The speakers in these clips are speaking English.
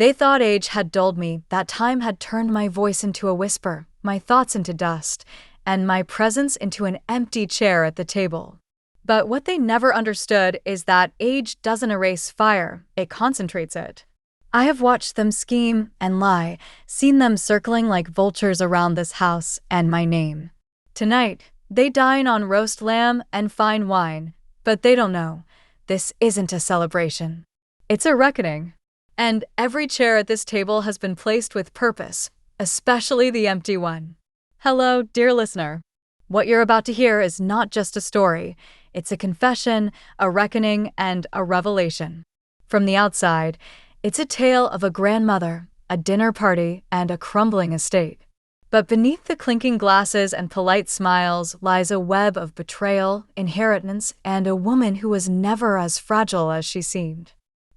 They thought age had dulled me, that time had turned my voice into a whisper, my thoughts into dust, and my presence into an empty chair at the table. But what they never understood is that age doesn't erase fire, it concentrates it. I have watched them scheme and lie, seen them circling like vultures around this house and my name. Tonight, they dine on roast lamb and fine wine, but they don't know. This isn't a celebration. It's a reckoning. And every chair at this table has been placed with purpose, especially the empty one. Hello, dear listener. What you're about to hear is not just a story. It's a confession, a reckoning, and a revelation. From the outside, it's a tale of a grandmother, a dinner party, and a crumbling estate. But beneath the clinking glasses and polite smiles lies a web of betrayal, inheritance, and a woman who was never as fragile as she seemed.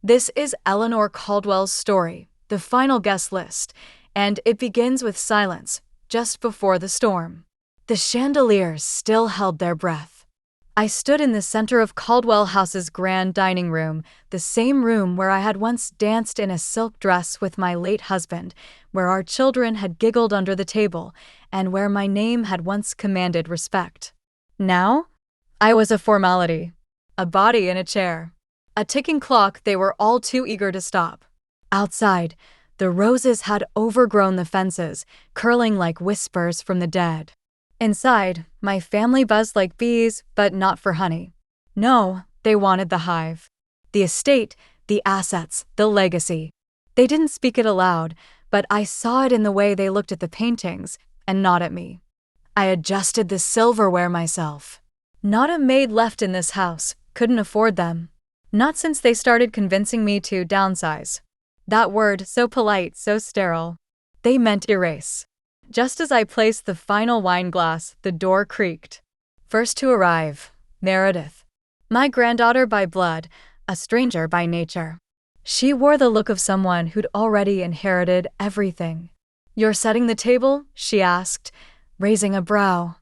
This is Eleanor Caldwell's story, the final guest list, and it begins with silence, just before the storm. The chandeliers still held their breath. I stood in the center of Caldwell House's grand dining room, the same room where I had once danced in a silk dress with my late husband, where our children had giggled under the table, and where my name had once commanded respect. Now, I was a formality, a body in a chair. A ticking clock they were all too eager to stop. Outside, the roses had overgrown the fences, curling like whispers from the dead. Inside, my family buzzed like bees, but not for honey. No, they wanted the hive. The estate, the assets, the legacy. They didn't speak it aloud, but I saw it in the way they looked at the paintings, and not at me. I adjusted the silverware myself. Not a maid left in this house, couldn't afford them. Not since they started convincing me to downsize. That word, so polite, so sterile. They meant erase. Just as I placed the final wine glass, the door creaked. First to arrive, Meredith. My granddaughter by blood, a stranger by nature. She wore the look of someone who'd already inherited everything. "You're setting the table?" she asked, raising a brow.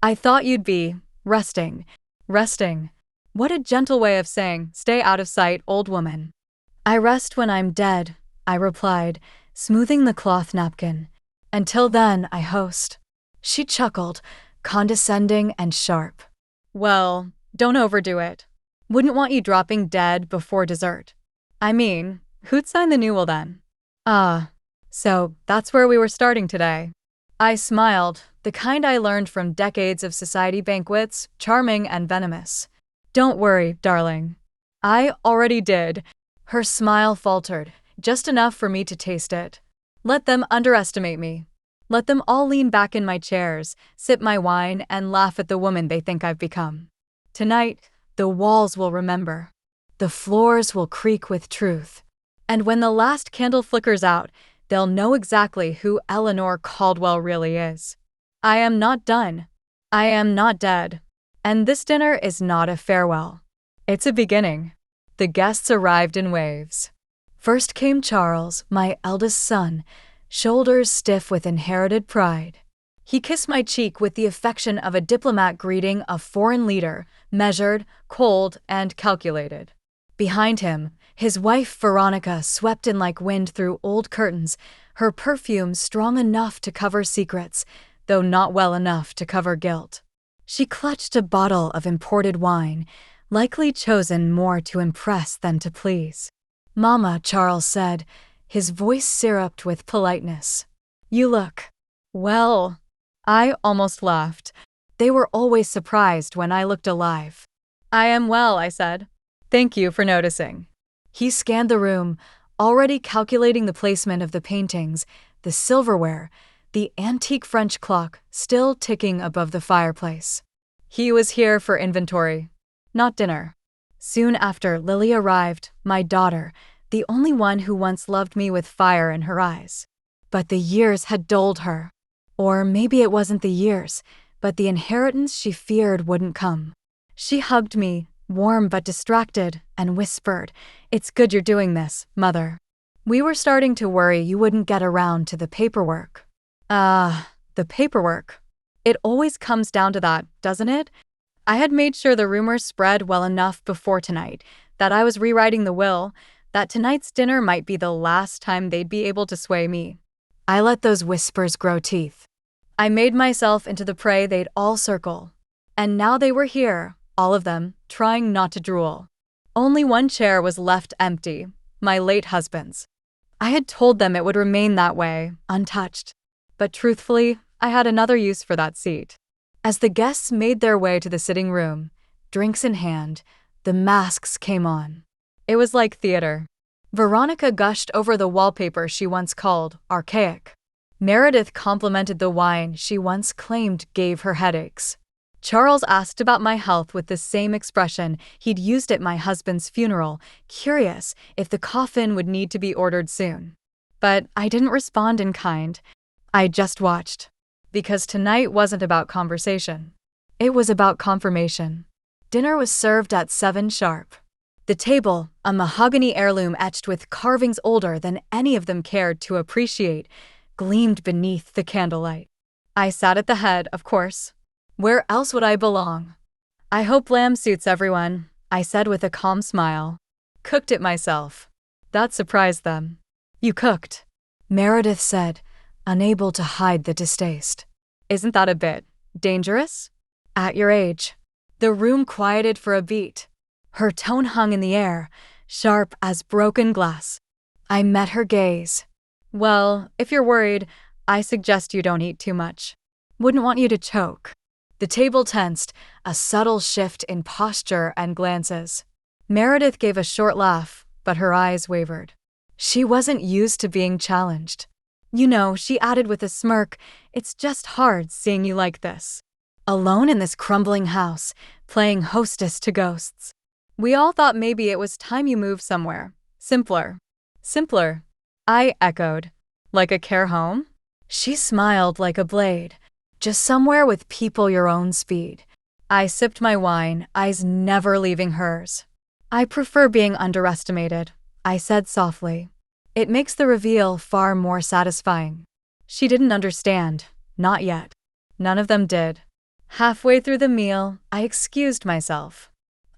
"I thought you'd be resting. Resting. What a gentle way of saying, stay out of sight, old woman." "I rest when I'm dead," I replied, smoothing the cloth napkin. "Until then, I host." She chuckled, condescending and sharp. "Well, don't overdo it. Wouldn't want you dropping dead before dessert. I mean, who'd sign the new will then?" "Ah, so that's where we were starting today." I smiled, the kind I learned from decades of society banquets, charming and venomous. "Don't worry, darling. I already did." Her smile faltered, just enough for me to taste it. Let them underestimate me. Let them all lean back in my chairs, sip my wine, and laugh at the woman they think I've become. Tonight, the walls will remember. The floors will creak with truth. And when the last candle flickers out, they'll know exactly who Eleanor Caldwell really is. I am not done. I am not dead. And this dinner is not a farewell. It's a beginning. The guests arrived in waves. First came Charles, my eldest son, shoulders stiff with inherited pride. He kissed my cheek with the affection of a diplomat greeting a foreign leader, measured, cold, and calculated. Behind him, his wife Veronica swept in like wind through old curtains, her perfume strong enough to cover secrets, though not well enough to cover guilt. She clutched a bottle of imported wine, likely chosen more to impress than to please. "Mama," Charles said, his voice syruped with politeness. "You look well." I almost laughed. They were always surprised when I looked alive. "I am well," I said. "Thank you for noticing." He scanned the room, already calculating the placement of the paintings, the silverware, the antique French clock still ticking above the fireplace. He was here for inventory, not dinner. Soon after, Lily arrived, my daughter, the only one who once loved me with fire in her eyes. But the years had dulled her. Or maybe it wasn't the years, but the inheritance she feared wouldn't come. She hugged me, warm but distracted, and whispered, "It's good you're doing this, Mother. We were starting to worry you wouldn't get around to the paperwork." The paperwork. It always comes down to that, doesn't it? I had made sure the rumors spread well enough before tonight, that I was rewriting the will, that tonight's dinner might be the last time they'd be able to sway me. I let those whispers grow teeth. I made myself into the prey they'd all circle. And now they were here, all of them, trying not to drool. Only one chair was left empty, my late husband's. I had told them it would remain that way, untouched. But truthfully, I had another use for that seat. As the guests made their way to the sitting room, drinks in hand, the masks came on. It was like theater. Veronica gushed over the wallpaper she once called archaic. Meredith complimented the wine she once claimed gave her headaches. Charles asked about my health with the same expression he'd used at my husband's funeral, curious if the coffin would need to be ordered soon. But I didn't respond in kind. I just watched. Because tonight wasn't about conversation. It was about confirmation. Dinner was served at 7 sharp. The table, a mahogany heirloom etched with carvings older than any of them cared to appreciate, gleamed beneath the candlelight. I sat at the head, of course. Where else would I belong? I hope lamb suits everyone, I said with a calm smile. Cooked it myself. That surprised them. You cooked, Meredith said, unable to hide the distaste. Isn't that a bit dangerous? At your age. The room quieted for a beat. Her tone hung in the air, sharp as broken glass. I met her gaze. Well, if you're worried, I suggest you don't eat too much. Wouldn't want you to choke. The table tensed, a subtle shift in posture and glances. Meredith gave a short laugh, but her eyes wavered. She wasn't used to being challenged. You know, she added with a smirk, it's just hard seeing you like this. Alone in this crumbling house, playing hostess to ghosts. We all thought maybe it was time you moved somewhere. Simpler. Simpler. I echoed. Like a care home? She smiled like a blade. Just somewhere with people your own speed. I sipped my wine, eyes never leaving hers. I prefer being underestimated, I said softly. It makes the reveal far more satisfying. She didn't understand. Not yet. None of them did. Halfway through the meal, I excused myself.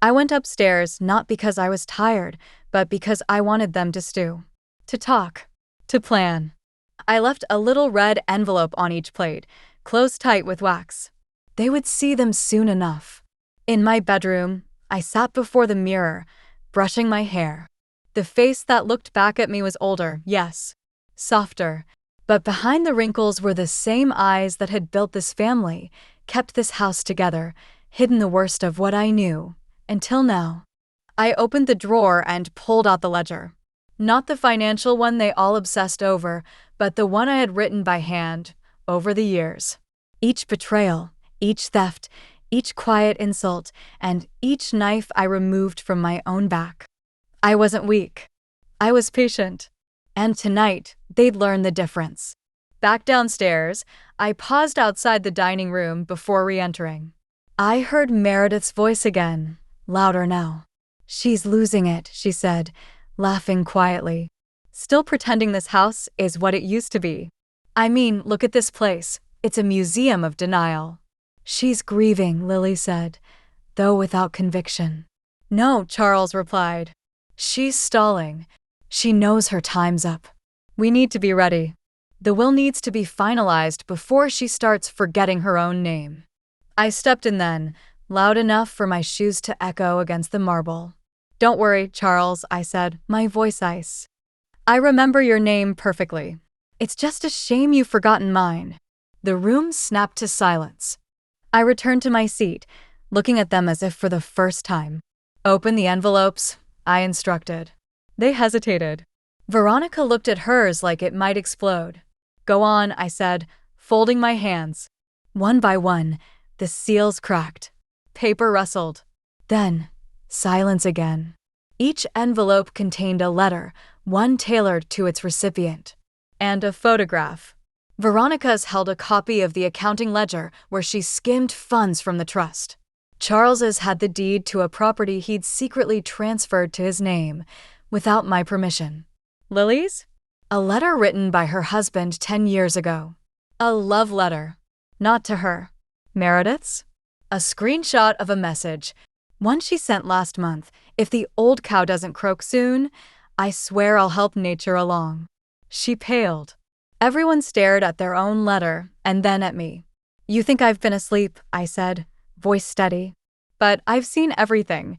I went upstairs not because I was tired, but because I wanted them to stew. To talk. To plan. I left a little red envelope on each plate, closed tight with wax. They would see them soon enough. In my bedroom, I sat before the mirror, brushing my hair. The face that looked back at me was older, yes, softer, but behind the wrinkles were the same eyes that had built this family, kept this house together, hidden the worst of what I knew, until now. I opened the drawer and pulled out the ledger. Not the financial one they all obsessed over, but the one I had written by hand, over the years. Each betrayal, each theft, each quiet insult, and each knife I removed from my own back. I wasn't weak. I was patient. And tonight, they'd learn the difference. Back downstairs, I paused outside the dining room before re-entering. I heard Meredith's voice again, louder now. She's losing it, she said, laughing quietly. Still pretending this house is what it used to be. I mean, look at this place. It's a museum of denial. She's grieving, Lily said, though without conviction. No, Charles replied. She's stalling. She knows her time's up. We need to be ready. The will needs to be finalized before she starts forgetting her own name. I stepped in then, loud enough for my shoes to echo against the marble. Don't worry, Charles, I said, my voice ice. I remember your name perfectly. It's just a shame you've forgotten mine. The room snapped to silence. I returned to my seat, looking at them as if for the first time. Open the envelopes, I instructed. They hesitated. Veronica looked at hers like it might explode. Go on, I said, folding my hands. One by one, the seals cracked. Paper rustled. Then, silence again. Each envelope contained a letter, one tailored to its recipient. And a photograph. Veronica's held a copy of the accounting ledger where she skimmed funds from the trust. Charles's had the deed to a property he'd secretly transferred to his name, without my permission. Lily's? A letter written by her husband 10 years ago. A love letter. Not to her. Meredith's? A screenshot of a message, one she sent last month. If the old cow doesn't croak soon, I swear I'll help nature along. She paled. Everyone stared at their own letter and then at me. You think I've been asleep, I said, voice steady. But I've seen everything.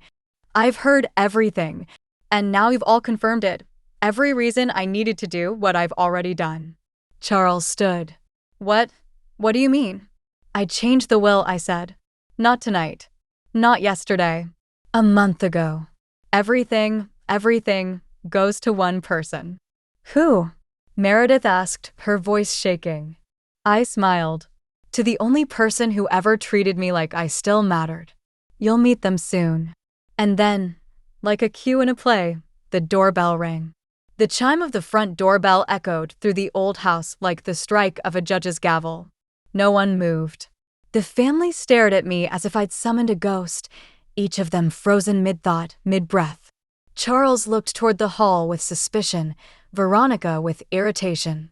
I've heard everything. And now you've all confirmed it. Every reason I needed to do what I've already done. Charles stood. What? What do you mean? I changed the will, I said. Not tonight. Not yesterday. A month ago. Everything goes to one person. Who? Meredith asked, her voice shaking. I smiled. To the only person who ever treated me like I still mattered. You'll meet them soon. And then, like a cue in a play, the doorbell rang. The chime of the front doorbell echoed through the old house like the strike of a judge's gavel. No one moved. The family stared at me as if I'd summoned a ghost, each of them frozen mid-thought, mid-breath. Charles looked toward the hall with suspicion, Veronica with irritation.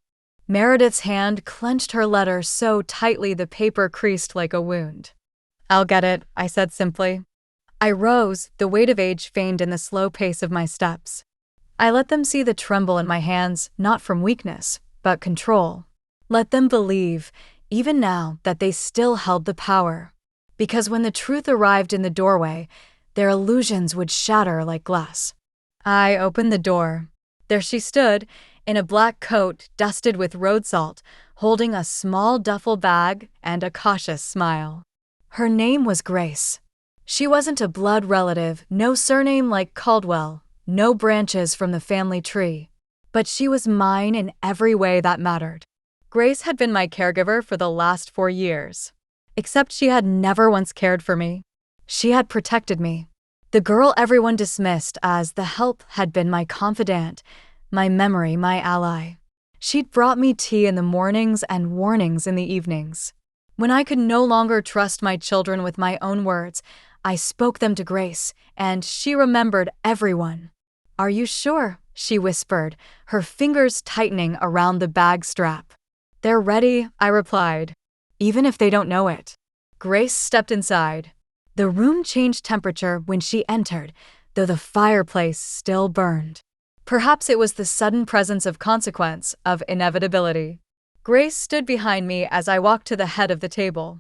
Meredith's hand clenched her letter so tightly the paper creased like a wound. I'll get it, I said simply. I rose, the weight of age feigned in the slow pace of my steps. I let them see the tremble in my hands, not from weakness, but control. Let them believe, even now, that they still held the power. Because when the truth arrived in the doorway, their illusions would shatter like glass. I opened the door. There she stood, in a black coat dusted with road salt, holding a small duffel bag and a cautious smile. Her name was Grace. She wasn't a blood relative, no surname like Caldwell, no branches from the family tree. But she was mine in every way that mattered. Grace had been my caregiver for the last 4 years. Except she had never once cared for me. She had protected me. The girl everyone dismissed as the help had been my confidant, my memory, my ally. She'd brought me tea in the mornings and warnings in the evenings. When I could no longer trust my children with my own words, I spoke them to Grace, and she remembered everyone. Are you sure? She whispered, her fingers tightening around the bag strap. They're ready, I replied. Even if they don't know it. Grace stepped inside. The room changed temperature when she entered, though the fireplace still burned. Perhaps it was the sudden presence of consequence, of inevitability. Grace stood behind me as I walked to the head of the table.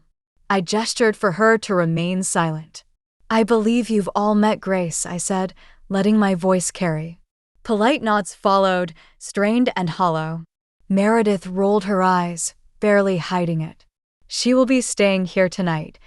I gestured for her to remain silent. I believe you've all met Grace, I said, letting my voice carry. Polite nods followed, strained and hollow. Meredith rolled her eyes, barely hiding it. She will be staying here tonight,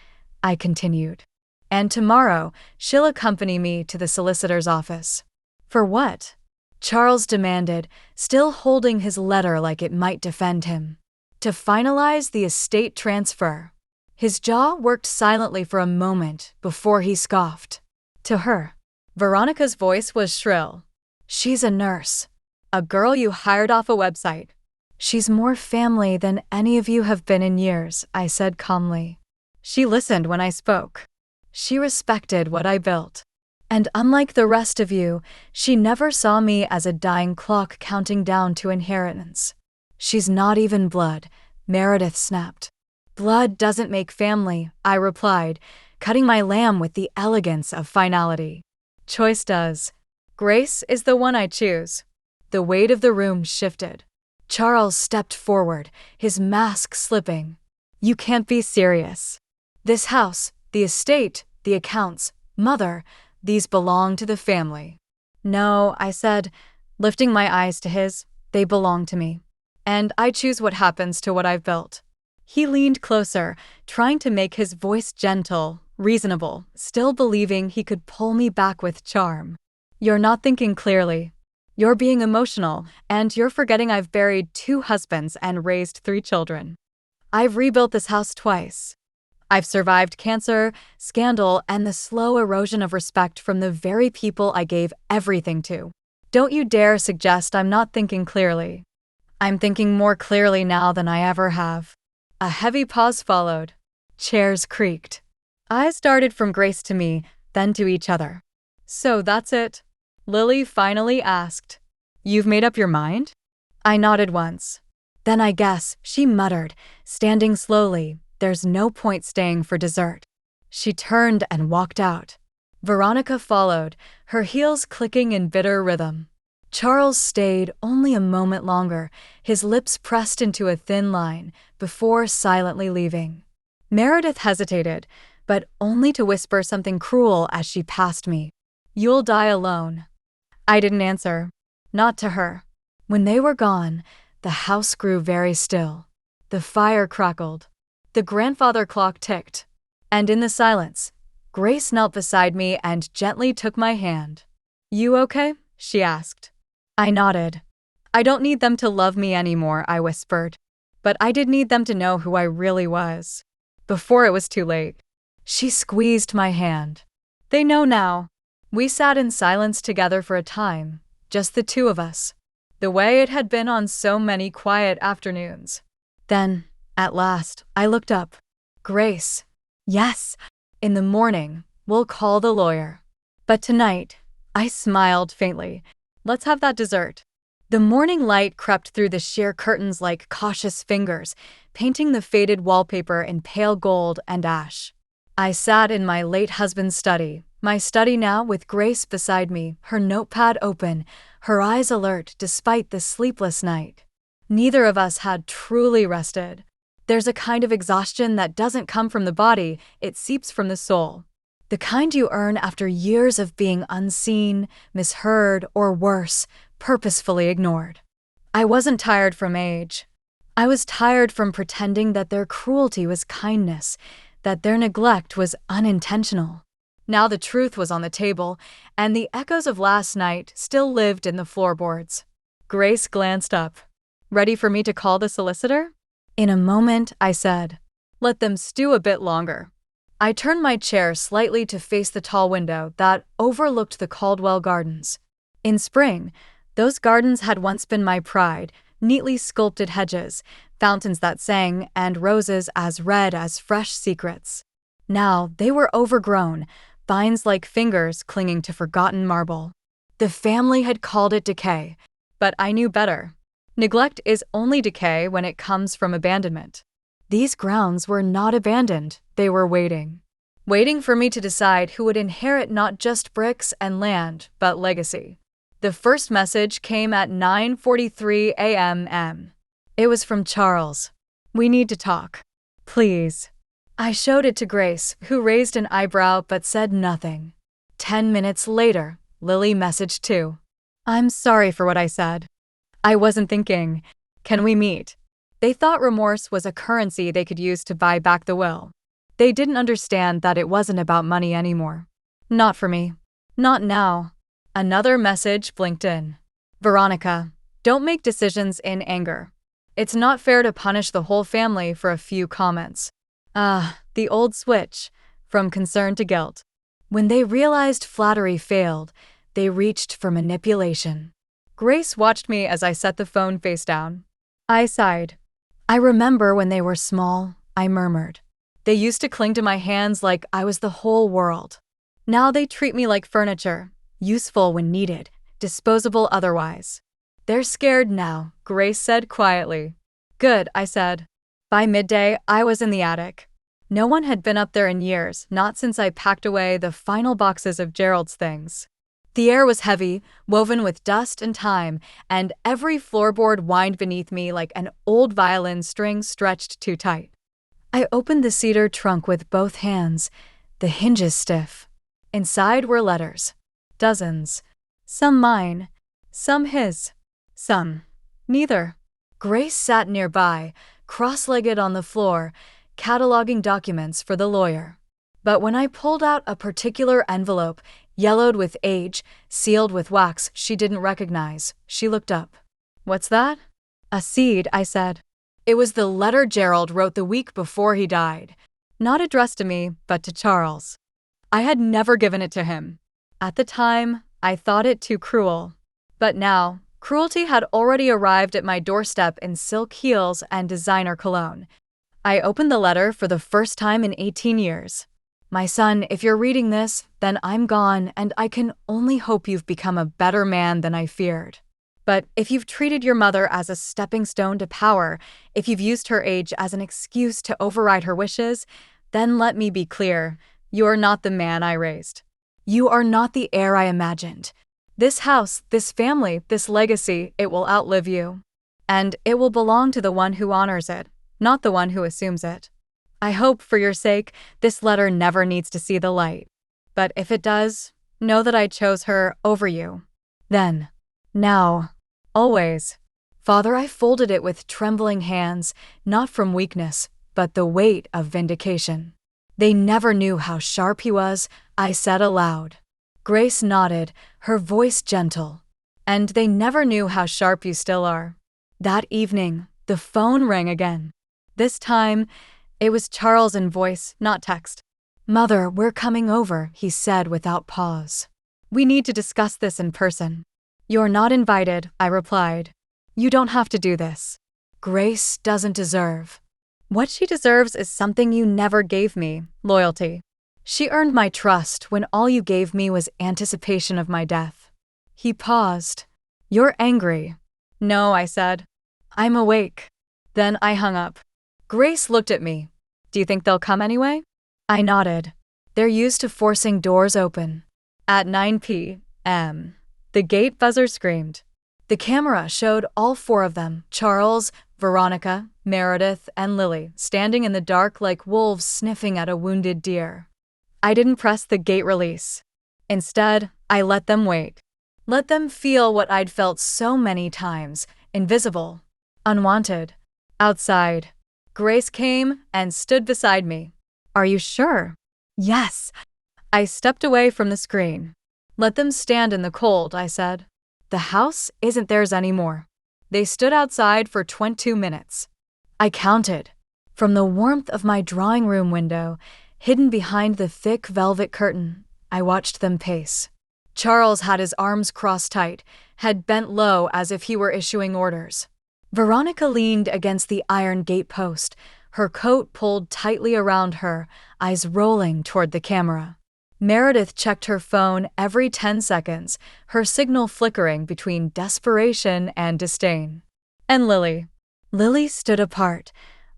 I continued. And tomorrow, she'll accompany me to the solicitor's office. For what? Charles demanded, still holding his letter like it might defend him. To finalize the estate transfer. His jaw worked silently for a moment before he scoffed. To her. Veronica's voice was shrill. She's a nurse. A girl you hired off a website. She's more family than any of you have been in years, I said calmly. She listened when I spoke. She respected what I built. And unlike the rest of you, she never saw me as a dying clock counting down to inheritance. She's not even blood, Meredith snapped. Blood doesn't make family, I replied, cutting my lamb with the elegance of finality. Choice does. Grace is the one I choose. The weight of the room shifted. Charles stepped forward, his mask slipping. You can't be serious. This house, the estate, the accounts, mother, these belong to the family. No, I said, lifting my eyes to his, they belong to me. And I choose what happens to what I've built. He leaned closer, trying to make his voice gentle, reasonable, still believing he could pull me back with charm. You're not thinking clearly. You're being emotional, and you're forgetting I've buried 2 husbands and raised 3 children. I've rebuilt this house twice. I've survived cancer, scandal, and the slow erosion of respect from the very people I gave everything to. Don't you dare suggest I'm not thinking clearly. I'm thinking more clearly now than I ever have. A heavy pause followed. Chairs creaked. Eyes darted from Grace to me, then to each other. So that's it? Lily finally asked. You've made up your mind? I nodded once. Then I guess, she muttered, standing slowly. There's no point staying for dessert. She turned and walked out. Veronica followed, her heels clicking in bitter rhythm. Charles stayed only a moment longer, his lips pressed into a thin line, before silently leaving. Meredith hesitated, but only to whisper something cruel as she passed me. "You'll die alone." I didn't answer. Not to her. When they were gone, the house grew very still. The fire crackled. The grandfather clock ticked. And in the silence, Grace knelt beside me and gently took my hand. "You okay?" she asked. I nodded. "I don't need them to love me anymore," I whispered. But I did need them to know who I really was. Before it was too late. She squeezed my hand. "They know now." We sat in silence together for a time, just the two of us, the way it had been on so many quiet afternoons. Then, at last, I looked up. "Grace." "Yes. In the morning, we'll call the lawyer. But tonight," I smiled faintly, "let's have that dessert." The morning light crept through the sheer curtains like cautious fingers, painting the faded wallpaper in pale gold and ash. I sat in my late husband's study, my study now with Grace beside me, her notepad open, her eyes alert despite the sleepless night. Neither of us had truly rested. There's a kind of exhaustion that doesn't come from the body, it seeps from the soul. The kind you earn after years of being unseen, misheard, or worse, purposefully ignored. I wasn't tired from age. I was tired from pretending that their cruelty was kindness, that their neglect was unintentional. Now the truth was on the table, and the echoes of last night still lived in the floorboards. Grace glanced up. "Ready for me to call the solicitor?" "In a moment," I said. "Let them stew a bit longer." I turned my chair slightly to face the tall window that overlooked the Caldwell gardens. In spring, those gardens had once been my pride, neatly sculpted hedges, fountains that sang, and roses as red as fresh secrets. Now they were overgrown, vines like fingers clinging to forgotten marble. The family had called it decay, but I knew better. Neglect is only decay when it comes from abandonment. These grounds were not abandoned, they were waiting. Waiting for me to decide who would inherit not just bricks and land, but legacy. The first message came at 9:43 a.m. It was from Charles. "We need to talk. Please." I showed it to Grace, who raised an eyebrow but said nothing. 10 minutes later, Lily messaged too. "I'm sorry for what I said. I wasn't thinking. Can we meet?" They thought remorse was a currency they could use to buy back the will. They didn't understand that it wasn't about money anymore. Not for me. Not now. Another message blinked in. "Veronica, don't make decisions in anger. It's not fair to punish the whole family for a few comments." The old switch, from concern to guilt. When they realized flattery failed, they reached for manipulation. Grace watched me as I set the phone face down. I sighed. "I remember when they were small," I murmured. "They used to cling to my hands like I was the whole world. Now they treat me like furniture, useful when needed, disposable otherwise." "They're scared now," Grace said quietly. "Good," I said. By midday, I was in the attic. No one had been up there in years, not since I packed away the final boxes of Gerald's things. The air was heavy, woven with dust and time, and every floorboard whined beneath me like an old violin string stretched too tight. I opened the cedar trunk with both hands, the hinges stiff. Inside were letters. Dozens. Some mine, some his, some neither. Grace sat nearby, cross-legged on the floor, cataloging documents for the lawyer. But when I pulled out a particular envelope, yellowed with age, sealed with wax she didn't recognize, she looked up. "What's that?" "A seed," I said. It was the letter Gerald wrote the week before he died. Not addressed to me, but to Charles. I had never given it to him. At the time, I thought it too cruel. But now, cruelty had already arrived at my doorstep in silk heels and designer cologne. I opened the letter for the first time in 18 years. "My son, if you're reading this, then I'm gone, and I can only hope you've become a better man than I feared. But if you've treated your mother as a stepping stone to power, if you've used her age as an excuse to override her wishes, then let me be clear, you're not the man I raised. You are not the heir I imagined. This house, this family, this legacy, it will outlive you. And it will belong to the one who honors it, not the one who assumes it. I hope, for your sake, this letter never needs to see the light. But if it does, know that I chose her over you. Then. Now. Always. Father, I folded it with trembling hands, not from weakness, but the weight of vindication. They never knew how sharp he was, I said aloud. Grace nodded, her voice gentle. And they never knew how sharp you still are. That evening, the phone rang again. This time, it was Charles in voice, not text. Mother, we're coming over, he said without pause. We need to discuss this in person. You're not invited, I replied. You don't have to do this. Grace doesn't deserve. What she deserves is something you never gave me, loyalty. She earned my trust when all you gave me was anticipation of my death. He paused. You're angry. No, I said. I'm awake. Then I hung up. Grace looked at me. Do you think they'll come anyway? I nodded. They're used to forcing doors open. At 9 p.m., the gate buzzer screamed. The camera showed all four of them, Charles, Veronica, Meredith, and Lily, standing in the dark like wolves sniffing at a wounded deer. I didn't press the gate release. Instead, I let them wait. Let them feel what I'd felt so many times, invisible, unwanted. Outside, Grace came and stood beside me. Are you sure? Yes. I stepped away from the screen. Let them stand in the cold, I said. The house isn't theirs anymore. They stood outside for 22 minutes. I counted. From the warmth of my drawing room window, hidden behind the thick velvet curtain, I watched them pace. Charles had his arms crossed tight, head bent low as if he were issuing orders. Veronica leaned against the iron gate post, her coat pulled tightly around her, eyes rolling toward the camera. Meredith checked her phone every 10 seconds, her signal flickering between desperation and disdain. And Lily. Lily stood apart,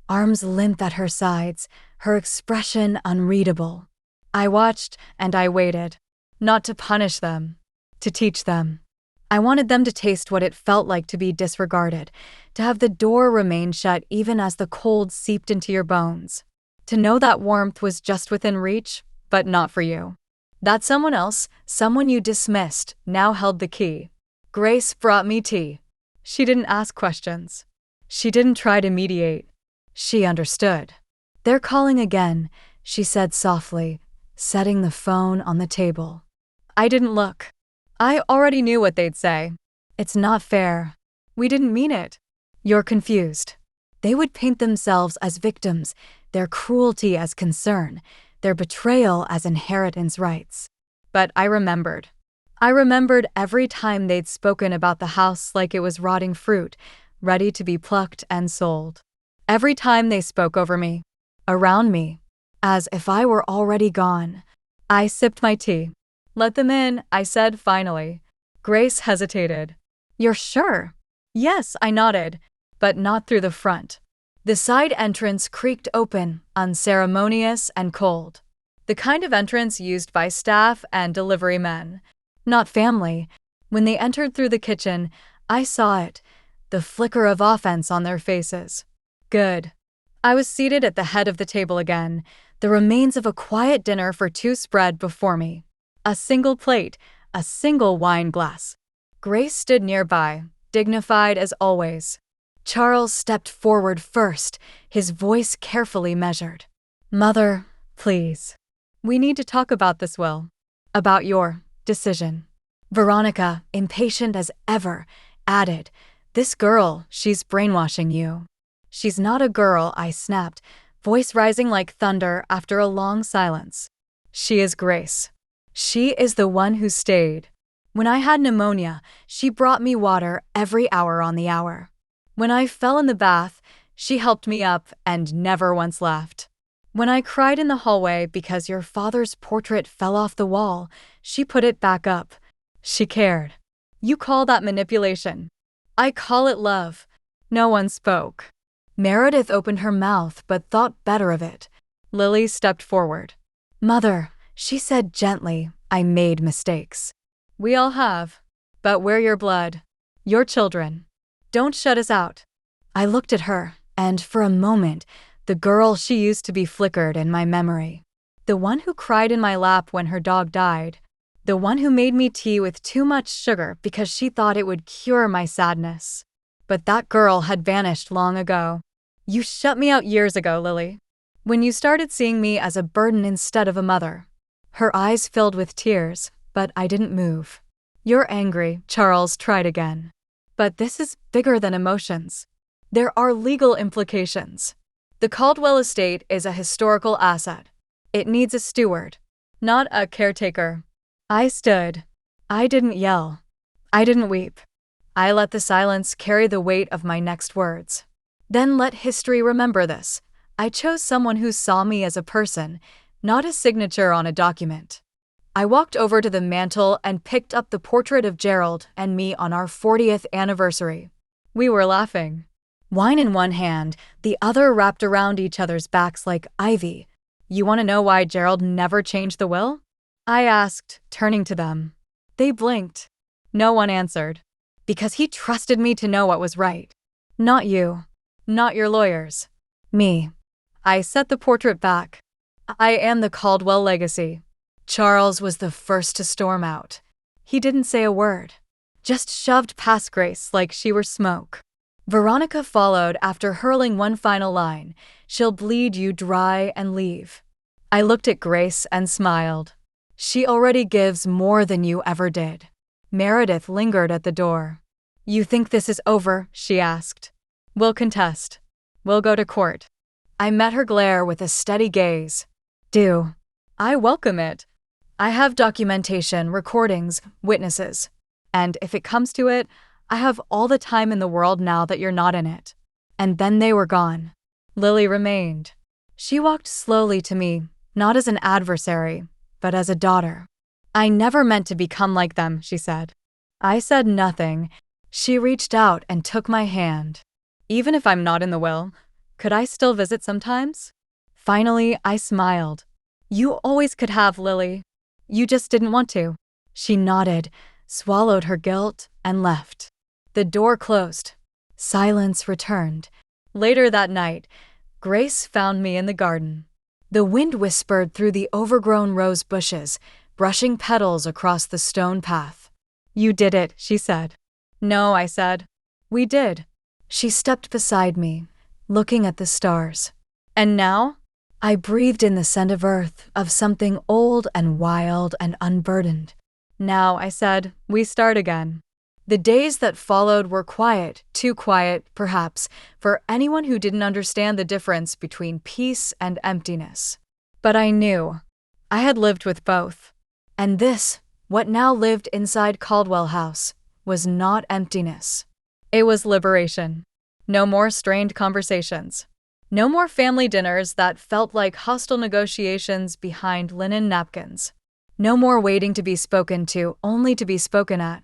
arms limp at her sides, her expression unreadable. I watched and I waited. Not to punish them, to teach them. I wanted them to taste what it felt like to be disregarded, to have the door remain shut even as the cold seeped into your bones. To know that warmth was just within reach, but not for you. That someone else, someone you dismissed, now held the key. Grace brought me tea. She didn't ask questions. She didn't try to mediate. She understood. They're calling again, she said softly, setting the phone on the table. I didn't look. I already knew what they'd say. It's not fair. We didn't mean it. You're confused. They would paint themselves as victims, their cruelty as concern, their betrayal as inheritance rights. But I remembered. I remembered every time they'd spoken about the house like it was rotting fruit, ready to be plucked and sold. Every time they spoke over me, around me, as if I were already gone. I sipped my tea. Let them in, I said finally. Grace hesitated. You're sure? Yes, I nodded, but not through the front. The side entrance creaked open, unceremonious and cold. The kind of entrance used by staff and delivery men. Not family. When they entered through the kitchen, I saw it, the flicker of offense on their faces. Good. I was seated at the head of the table again, the remains of a quiet dinner for two spread before me. A single plate, a single wine glass. Grace stood nearby, dignified as always. Charles stepped forward first, his voice carefully measured. Mother, please. We need to talk about this will. About your decision. Veronica, impatient as ever, added, This girl, she's brainwashing you. She's not a girl, I snapped, voice rising like thunder after a long silence. She is Grace. She is the one who stayed. When I had pneumonia, she brought me water every hour on the hour. When I fell in the bath, she helped me up and never once left. When I cried in the hallway because your father's portrait fell off the wall, she put it back up. She cared. You call that manipulation. I call it love. No one spoke. Meredith opened her mouth but thought better of it. Lily stepped forward. Mother, she said gently, I made mistakes. We all have. But we're your blood. Your children. Don't shut us out. I looked at her, and for a moment, the girl she used to be flickered in my memory. The one who cried in my lap when her dog died. The one who made me tea with too much sugar because she thought it would cure my sadness. But that girl had vanished long ago. You shut me out years ago, Lily. When you started seeing me as a burden instead of a mother. Her eyes filled with tears, but I didn't move. You're angry, Charles tried again. But this is bigger than emotions. There are legal implications. The Caldwell estate is a historical asset. It needs a steward, not a caretaker. I stood. I didn't yell. I didn't weep. I let the silence carry the weight of my next words. Then let history remember this. I chose someone who saw me as a person, not a signature on a document. I walked over to the mantel and picked up the portrait of Gerald and me on our 40th anniversary. We were laughing. Wine in one hand, the other wrapped around each other's backs like ivy. You want to know why Gerald never changed the will? I asked, turning to them. They blinked. No one answered. Because he trusted me to know what was right. Not you. Not your lawyers. Me. I set the portrait back. I am the Caldwell legacy. Charles was the first to storm out. He didn't say a word. Just shoved past Grace like she were smoke. Veronica followed after hurling one final line. She'll bleed you dry and leave. I looked at Grace and smiled. She already gives more than you ever did. Meredith lingered at the door. You think this is over? She asked. We'll contest. We'll go to court. I met her glare with a steady gaze. Do. I welcome it. I have documentation, recordings, witnesses. And if it comes to it, I have all the time in the world now that you're not in it. And then they were gone. Lily remained. She walked slowly to me, not as an adversary, but as a daughter. I never meant to become like them, she said. I said nothing. She reached out and took my hand. Even if I'm not in the will, could I still visit sometimes? Finally, I smiled. You always could have, Lily. You just didn't want to. She nodded, swallowed her guilt, and left. The door closed. Silence returned. Later that night, Grace found me in the garden. The wind whispered through the overgrown rose bushes, brushing petals across the stone path. You did it, she said. No, I said. We did. She stepped beside me, looking at the stars. And now? I breathed in the scent of earth, of something old and wild and unburdened. Now, I said, we start again. The days that followed were quiet, too quiet, perhaps, for anyone who didn't understand the difference between peace and emptiness. But I knew. I had lived with both. And this, what now lived inside Caldwell House, was not emptiness. It was liberation. No more strained conversations. No more family dinners that felt like hostile negotiations behind linen napkins. No more waiting to be spoken to, only to be spoken at.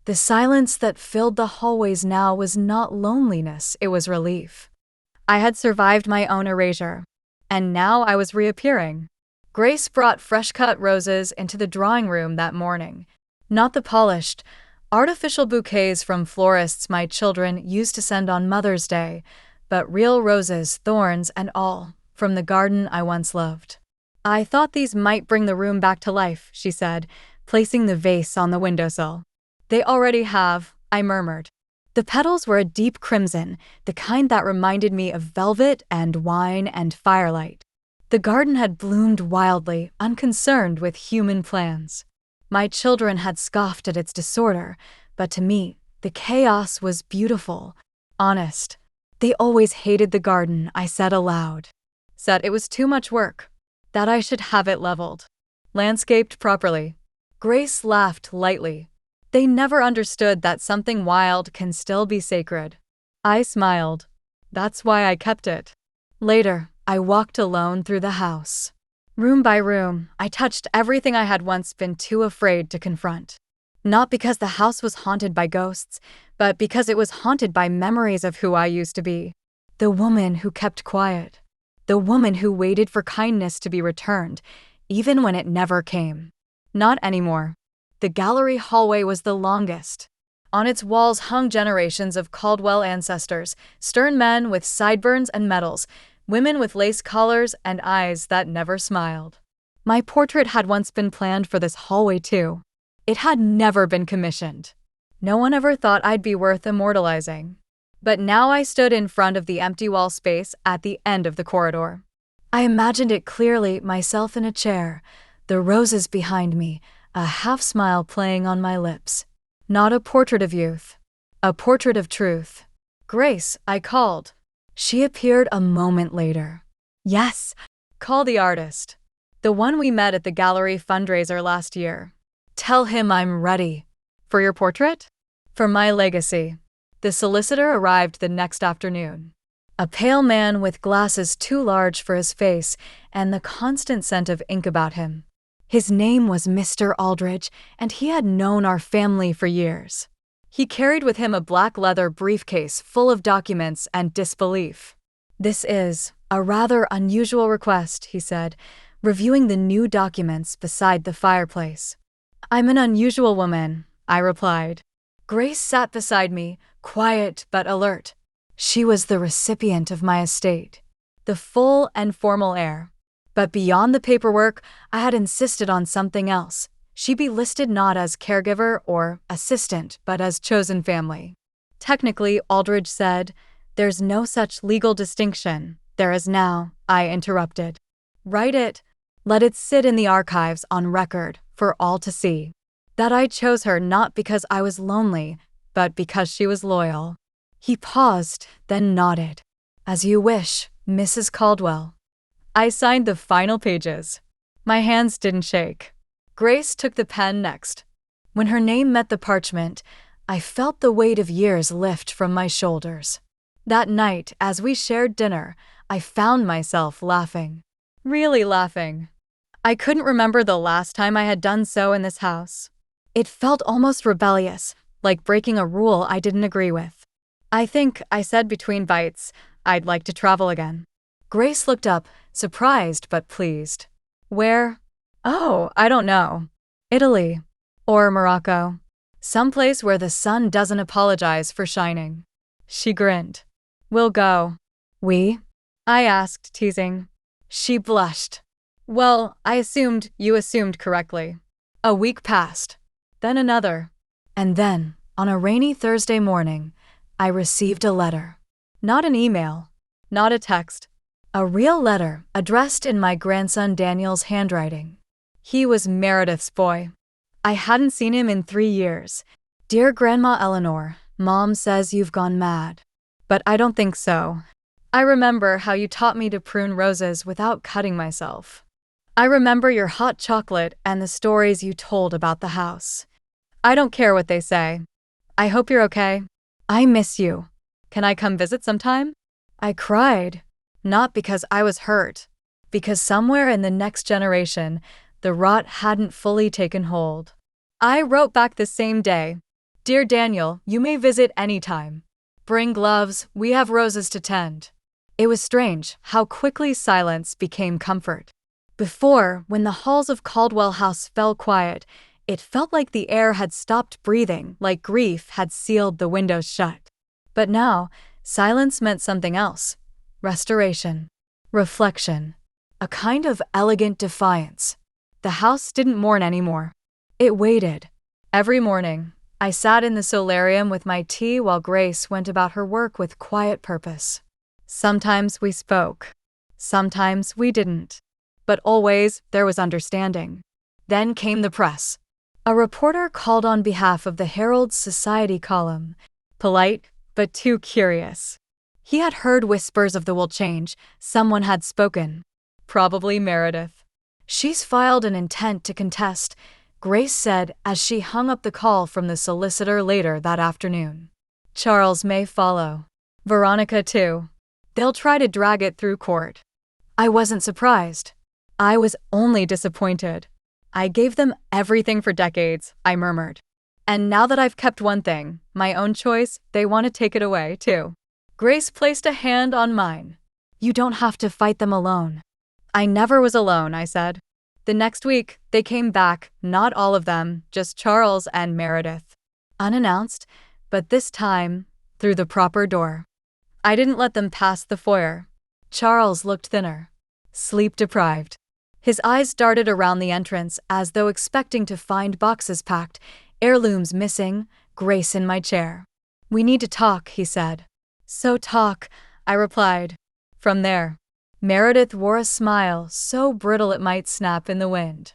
The silence that filled the hallways now was not loneliness, it was relief. I had survived my own erasure, and now I was reappearing. Grace brought fresh-cut roses into the drawing room that morning. Not the polished, artificial bouquets from florists my children used to send on Mother's Day, but real roses, thorns, and all, from the garden I once loved. I thought these might bring the room back to life, she said, placing the vase on the windowsill. They already have, I murmured. The petals were a deep crimson, the kind that reminded me of velvet and wine and firelight. The garden had bloomed wildly, unconcerned with human plans. My children had scoffed at its disorder, but to me, the chaos was beautiful, honest. They always hated the garden, I said aloud. Said it was too much work, that I should have it leveled, landscaped properly. Grace laughed lightly. They never understood that something wild can still be sacred. I smiled. That's why I kept it. Later, I walked alone through the house. Room by room, I touched everything I had once been too afraid to confront. Not because the house was haunted by ghosts, but because it was haunted by memories of who I used to be. The woman who kept quiet. The woman who waited for kindness to be returned, even when it never came. Not anymore. The gallery hallway was the longest. On its walls hung generations of Caldwell ancestors, stern men with sideburns and medals, women with lace collars and eyes that never smiled. My portrait had once been planned for this hallway too. It had never been commissioned. No one ever thought I'd be worth immortalizing. But now I stood in front of the empty wall space at the end of the corridor. I imagined it clearly, myself in a chair, the roses behind me, a half-smile playing on my lips. Not a portrait of youth. A portrait of truth. "Grace," I called. She appeared a moment later. "Yes, call the artist. The one we met at the gallery fundraiser last year. Tell him I'm ready." "For your portrait?" "For my legacy." The solicitor arrived the next afternoon. A pale man with glasses too large for his face and the constant scent of ink about him. His name was Mr. Aldridge, and he had known our family for years. He carried with him a black leather briefcase full of documents and disbelief. "This is a rather unusual request," he said, reviewing the new documents beside the fireplace. "I'm an unusual woman," I replied. Grace sat beside me, quiet but alert. She was the recipient of my estate, the full and formal heir. But beyond the paperwork, I had insisted on something else. She be listed not as caregiver or assistant, but as chosen family. "Technically," Aldridge said, "there's no such legal distinction." "There is now," I interrupted. "Write it. Let it sit in the archives on record for all to see. That I chose her not because I was lonely, but because she was loyal." He paused, then nodded. "As you wish, Mrs. Caldwell." I signed the final pages. My hands didn't shake. Grace took the pen next. When her name met the parchment, I felt the weight of years lift from my shoulders. That night, as we shared dinner, I found myself laughing. Really laughing. I couldn't remember the last time I had done so in this house. It felt almost rebellious, like breaking a rule I didn't agree with. "I think," I said between bites, "I'd like to travel again." Grace looked up, surprised but pleased. "Where?" "Oh, I don't know. Italy. Or Morocco. Someplace where the sun doesn't apologize for shining." She grinned. "We'll go." "We?" I asked, teasing. She blushed. "Well, you assumed correctly." A week passed. Then another. And then, on a rainy Thursday morning, I received a letter. Not an email. Not a text. A real letter, addressed in my grandson Daniel's handwriting. He was Meredith's boy. I hadn't seen him in 3 years. "Dear Grandma Eleanor, Mom says you've gone mad. But I don't think so. I remember how you taught me to prune roses without cutting myself. I remember your hot chocolate and the stories you told about the house. I don't care what they say. I hope you're okay. I miss you. Can I come visit sometime?" I cried. Not because I was hurt, because somewhere in the next generation, the rot hadn't fully taken hold. I wrote back the same day. "Dear Daniel, you may visit anytime. Bring gloves, we have roses to tend." It was strange how quickly silence became comfort. Before, when the halls of Caldwell House fell quiet, it felt like the air had stopped breathing, like grief had sealed the windows shut. But now, silence meant something else. Restoration. Reflection. A kind of elegant defiance. The house didn't mourn anymore. It waited. Every morning, I sat in the solarium with my tea while Grace went about her work with quiet purpose. Sometimes we spoke. Sometimes we didn't. But always there was understanding. Then came the press. A reporter called on behalf of the Herald's Society column. Polite, but too curious. He had heard whispers of the will change. Someone had spoken. Probably Meredith. "She's filed an intent to contest," Grace said as she hung up the call from the solicitor later that afternoon. "Charles may follow. Veronica too. They'll try to drag it through court." I wasn't surprised. I was only disappointed. "I gave them everything for decades," I murmured. "And now that I've kept one thing, my own choice, they want to take it away too." Grace placed a hand on mine. "You don't have to fight them alone." "I never was alone," I said. The next week, they came back, not all of them, just Charles and Meredith. Unannounced, but this time, through the proper door. I didn't let them pass the foyer. Charles looked thinner, sleep-deprived. His eyes darted around the entrance as though expecting to find boxes packed, heirlooms missing, Grace in my chair. "We need to talk," he said. "So talk," I replied. From there, Meredith wore a smile so brittle it might snap in the wind.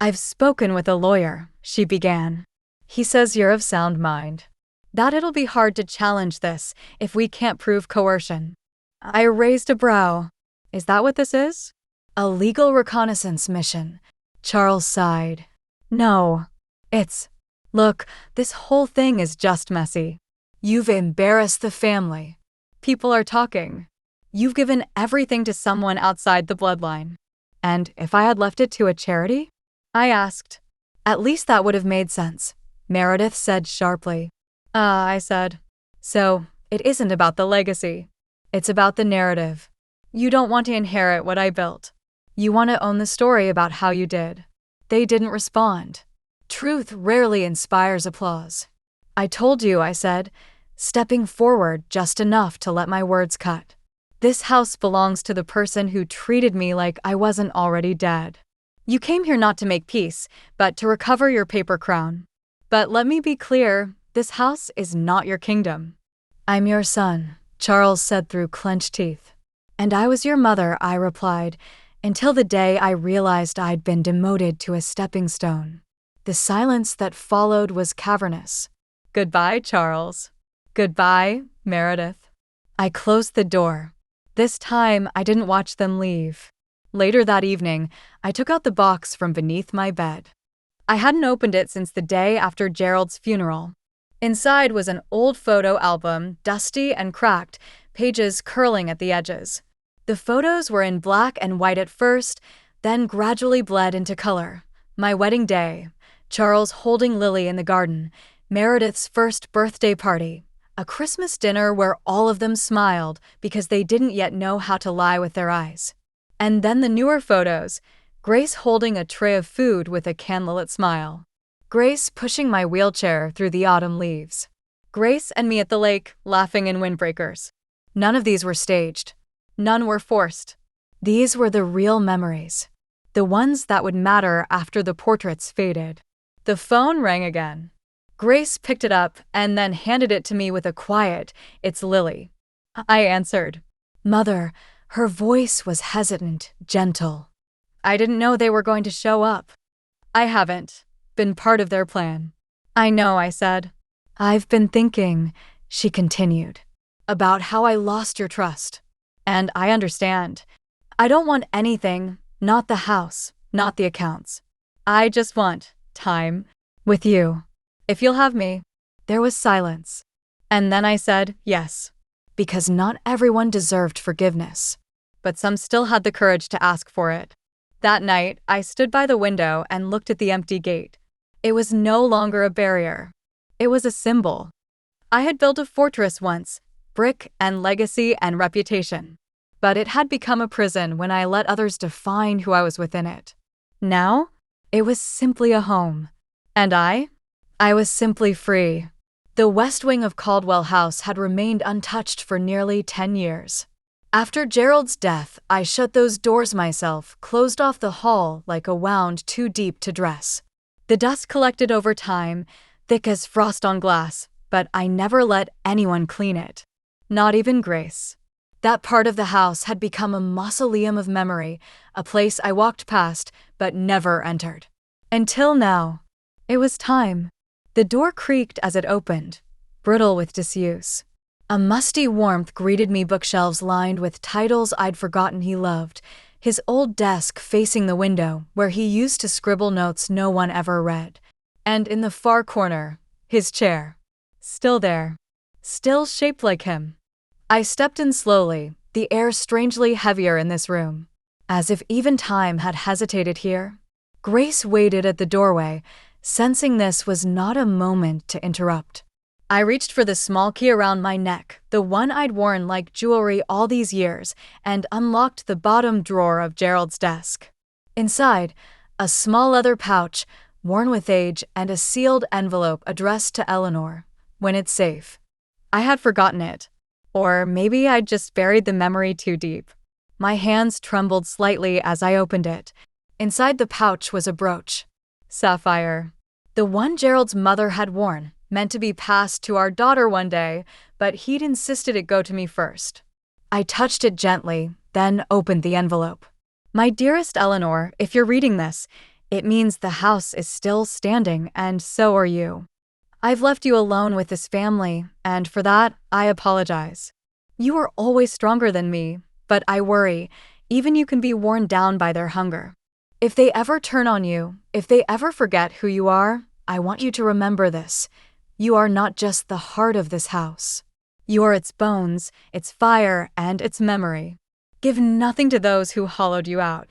"I've spoken with a lawyer," she began. "He says you're of sound mind. That it'll be hard to challenge this if we can't prove coercion." I raised a brow. "Is that what this is? A legal reconnaissance mission?" Charles sighed. "No. Look, this whole thing is just messy. You've embarrassed the family. People are talking. You've given everything to someone outside the bloodline. And if I had left it to a charity?" I asked. "At least that would have made sense," Meredith said sharply. I said. "So, it isn't about the legacy. It's about the narrative. You don't want to inherit what I built. You want to own the story about how you did." They didn't respond. Truth rarely inspires applause. "I told you," I said, stepping forward just enough to let my words cut. "This house belongs to the person who treated me like I wasn't already dead. You came here not to make peace, but to recover your paper crown. But let me be clear, this house is not your kingdom." "I'm your son," Charles said through clenched teeth. "And I was your mother," I replied, until the day I realized I'd been demoted to a stepping stone. The silence that followed was cavernous. "Goodbye, Charles. Goodbye, Meredith." I closed the door. This time, I didn't watch them leave. Later that evening, I took out the box from beneath my bed. I hadn't opened it since the day after Gerald's funeral. Inside was an old photo album, dusty and cracked, pages curling at the edges. The photos were in black and white at first, then gradually bled into color. My wedding day, Charles holding Lily in the garden, Meredith's first birthday party, a Christmas dinner where all of them smiled because they didn't yet know how to lie with their eyes. And then the newer photos, Grace holding a tray of food with a candlelit smile. Grace pushing my wheelchair through the autumn leaves. Grace and me at the lake, laughing in windbreakers. None of these were staged. None were forced. These were the real memories. The ones that would matter after the portraits faded. The phone rang again. Grace picked it up and then handed it to me with a quiet, "It's Lily." I answered. "Mother," her voice was hesitant, gentle. "I didn't know they were going to show up." "I haven't been part of their plan." "I know," I said. "I've been thinking," she continued, "about how I lost your trust. And I understand. I don't want anything, not the house, not the accounts. I just want time with you. If you'll have me." There was silence. And then I said yes, because not everyone deserved forgiveness. But some still had the courage to ask for it. That night, I stood by the window and looked at the empty gate. It was no longer a barrier. It was a symbol. I had built a fortress once, brick and legacy and reputation. But it had become a prison when I let others define who I was within it. Now, it was simply a home. And I was simply free. The west wing of Caldwell House had remained untouched for nearly 10 years. After Gerald's death, I shut those doors myself, closed off the hall like a wound too deep to dress. The dust collected over time, thick as frost on glass, but I never let anyone clean it. Not even Grace. That part of the house had become a mausoleum of memory, a place I walked past but never entered. Until now. It was time. The door creaked as it opened, brittle with disuse. A musty warmth greeted me, bookshelves lined with titles I'd forgotten he loved, his old desk facing the window where he used to scribble notes no one ever read. And in the far corner, his chair. Still there. Still shaped like him. I stepped in slowly, the air strangely heavier in this room. As if even time had hesitated here. Grace waited at the doorway, sensing this was not a moment to interrupt. I reached for the small key around my neck, the one I'd worn like jewelry all these years, and unlocked the bottom drawer of Gerald's desk. Inside, A small leather pouch, worn with age, and a sealed envelope addressed to Eleanor. When it's safe. I had forgotten it. Or maybe I'd just buried the memory too deep. My hands trembled slightly as I opened it. Inside the pouch was a brooch. Sapphire. The one Gerald's mother had worn, meant to be passed to our daughter one day, but he'd insisted it go to me first. I touched it gently, then opened the envelope. My dearest Eleanor, if you're reading this, it means the house is still standing, and so are you. I've left you alone with this family, and for that, I apologize. You are always stronger than me, but I worry, even you can be worn down by their hunger. If they ever turn on you, if they ever forget who you are, I want you to remember this. You are not just the heart of this house. You are its bones, its fire, and its memory. Give nothing to those who hollowed you out.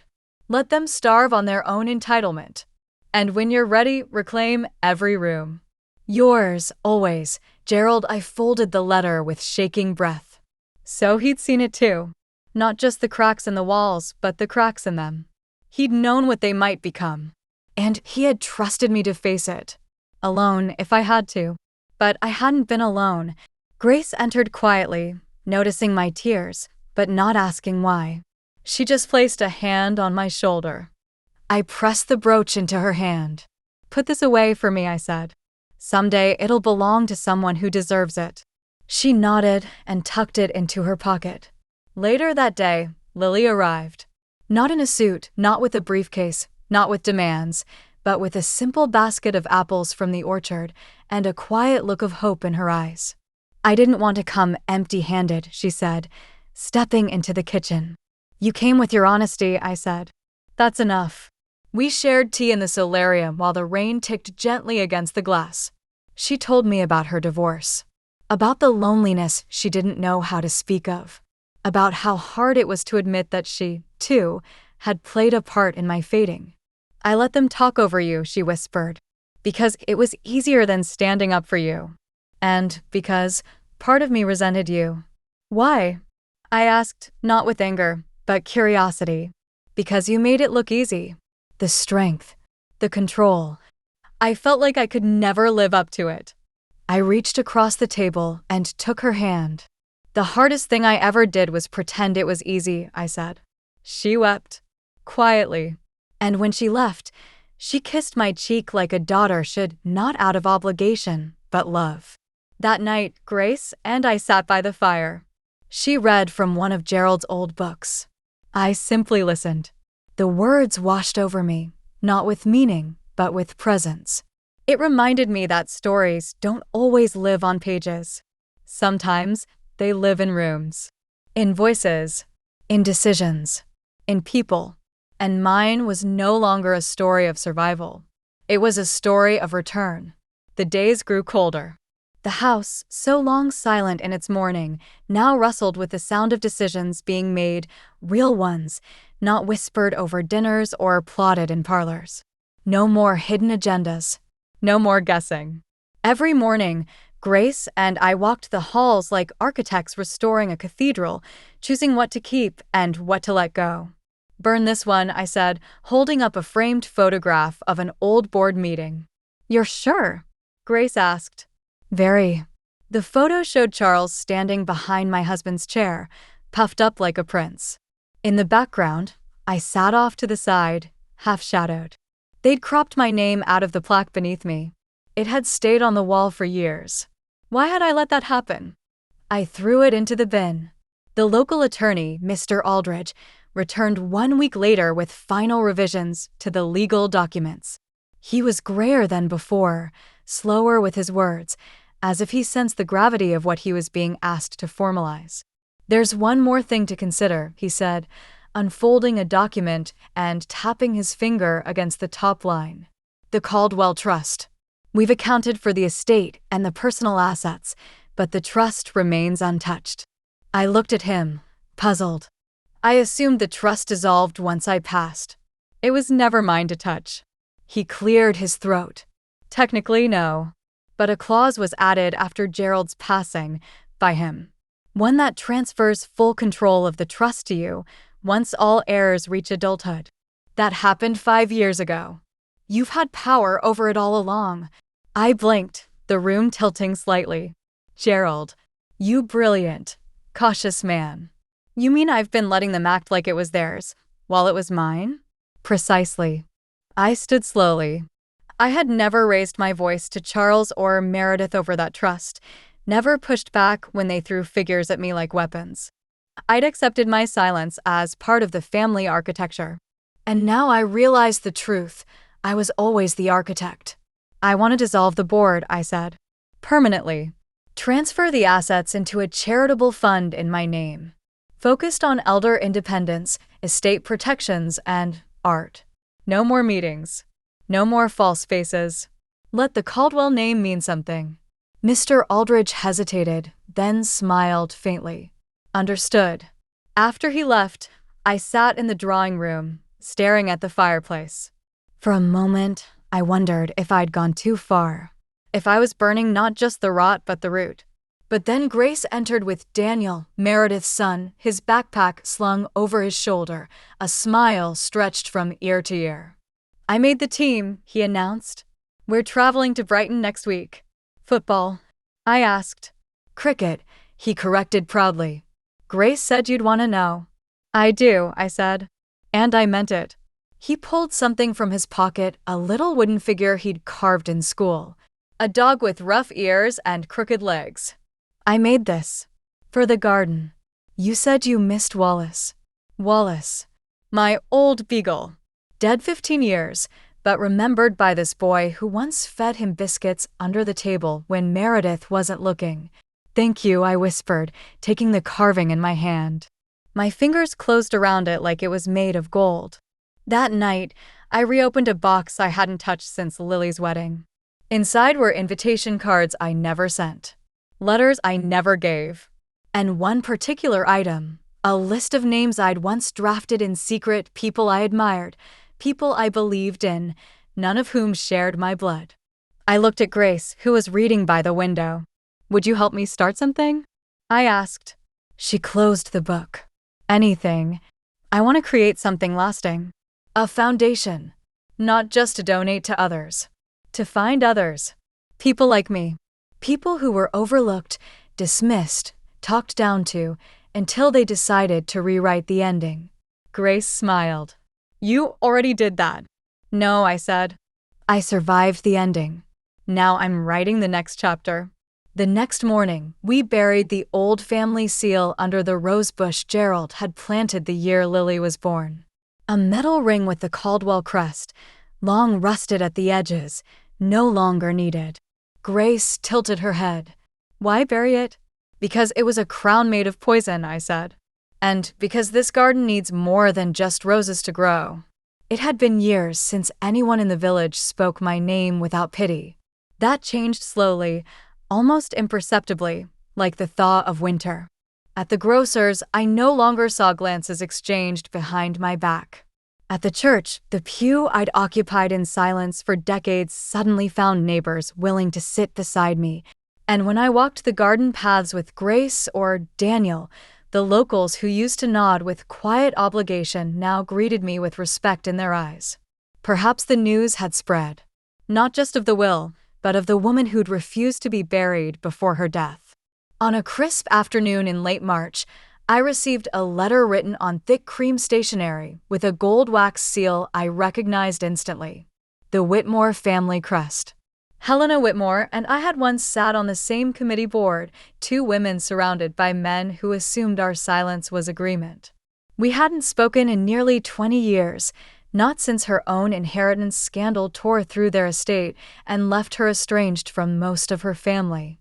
Let them starve on their own entitlement. And when you're ready, reclaim every room. Yours, always, Gerald. I folded the letter with shaking breath. So he'd seen it too. Not just the cracks in the walls, but the cracks in them. He'd known what they might become. And he had trusted me to face it. Alone, if I had to. But I hadn't been alone. Grace entered quietly, noticing my tears, but not asking why. She just placed a hand on my shoulder. I pressed the brooch into her hand. Put this away for me, I said. Someday it'll belong to someone who deserves it. She nodded and tucked it into her pocket. Later that day, Lily arrived. Not in a suit, not with a briefcase, not with demands, but with a simple basket of apples from the orchard and a quiet look of hope in her eyes. I didn't want to come empty-handed, she said, stepping into the kitchen. You came with your honesty, I said. That's enough. We shared tea in the solarium while the rain ticked gently against the glass. She told me about her divorce, about the loneliness she didn't know how to speak of, about how hard it was to admit that she, too, had played a part in my fading. I let them talk over you, she whispered, because it was easier than standing up for you. And because part of me resented you. Why? I asked, not with anger, but curiosity. Because you made it look easy. The strength, the control. I felt like I could never live up to it. I reached across the table and took her hand. The hardest thing I ever did was pretend it was easy, I said. She wept, quietly. And when she left, she kissed my cheek like a daughter should, not out of obligation, but love. That night, Grace and I sat by the fire. She read from one of Gerald's old books. I simply listened. The words washed over me, not with meaning, but with presence. It reminded me that stories don't always live on pages. Sometimes they live in rooms, in voices, in decisions, in people. And mine was no longer a story of survival. It was a story of return. The days grew colder. The house, so long silent in its mourning, now rustled with the sound of decisions being made, real ones, not whispered over dinners or plotted in parlors. No more hidden agendas. No more guessing. Every morning, Grace and I walked the halls like architects restoring a cathedral, choosing what to keep and what to let go. Burn this one, I said, holding up a framed photograph of an old board meeting. You're sure? Grace asked. Very. The photo showed Charles standing behind my husband's chair, puffed up like a prince. In the background, I sat off to the side, half-shadowed. They'd cropped my name out of the plaque beneath me. It had stayed on the wall for years. Why had I let that happen? I threw it into the bin. The local attorney, Mr. Aldridge, returned 1 week later with final revisions to the legal documents. He was grayer than before, slower with his words, as if he sensed the gravity of what he was being asked to formalize. There's one more thing to consider, he said, unfolding a document and tapping his finger against the top line. The Caldwell Trust. We've accounted for the estate and the personal assets, but the trust remains untouched. I looked at him, puzzled. I assumed the trust dissolved once I passed. It was never mine to touch. He cleared his throat. Technically, no. But a clause was added after Gerald's passing, by him. One that transfers full control of the trust to you once all heirs reach adulthood. That happened 5 years ago. You've had power over it all along. I blinked, the room tilting slightly. Gerald, you brilliant, cautious man. You mean I've been letting them act like it was theirs, while it was mine? Precisely. I stood slowly. I had never raised my voice to Charles or Meredith over that trust, never pushed back when they threw figures at me like weapons. I'd accepted my silence as part of the family architecture. And now I realized the truth. I was always the architect. I want to dissolve the board, I said. Permanently. Transfer the assets into a charitable fund in my name. Focused on elder independence, estate protections, and art. No more meetings. No more false faces. Let the Caldwell name mean something. Mr. Aldridge hesitated, then smiled faintly. Understood. After he left, I sat in the drawing room, staring at the fireplace. For a moment, I wondered if I'd gone too far. If I was burning not just the rot but the root. But then Grace entered with Daniel, Meredith's son, his backpack slung over his shoulder, a smile stretched from ear to ear. I made the team, he announced. We're traveling to Brighton next week. Football? I asked. Cricket, he corrected proudly. Grace said you'd want to know. I do, I said. And I meant it. He pulled something from his pocket, a little wooden figure he'd carved in school. A dog with rough ears and crooked legs. I made this. For the garden. You said you missed Wallace. Wallace. My old beagle. Dead 15 years, but remembered by this boy who once fed him biscuits under the table when Meredith wasn't looking. Thank you, I whispered, taking the carving in my hand. My fingers closed around it like it was made of gold. That night, I reopened a box I hadn't touched since Lily's wedding. Inside were invitation cards I never sent. Letters I never gave. And one particular item, a list of names I'd once drafted in secret, people I admired, people I believed in, none of whom shared my blood. I looked at Grace, who was reading by the window. Would you help me start something? I asked. She closed the book. Anything. I want to create something lasting. A foundation. Not just to donate to others. To find others. People like me. People who were overlooked, dismissed, talked down to, until they decided to rewrite the ending. Grace smiled. You already did that. No, I said. I survived the ending. Now I'm writing the next chapter. The next morning, we buried the old family seal under the rosebush Gerald had planted the year Lily was born. A metal ring with the Caldwell crest, long rusted at the edges, no longer needed. Grace tilted her head. Why bury it? Because it was a crown made of poison, I said. And because this garden needs more than just roses to grow. It had been years since anyone in the village spoke my name without pity. That changed slowly, almost imperceptibly, like the thaw of winter. At the grocer's, I no longer saw glances exchanged behind my back. At the church, the pew I'd occupied in silence for decades suddenly found neighbors willing to sit beside me. And when I walked the garden paths with Grace or Daniel, the locals who used to nod with quiet obligation now greeted me with respect in their eyes. Perhaps the news had spread. Not just of the will, but of the woman who'd refused to be buried before her death. On a crisp afternoon in late March, I received a letter written on thick cream stationery with a gold wax seal I recognized instantly. The Whitmore family crest. Helena Whitmore and I had once sat on the same committee board, two women surrounded by men who assumed our silence was agreement. We hadn't spoken in nearly 20 years, not since her own inheritance scandal tore through their estate and left her estranged from most of her family.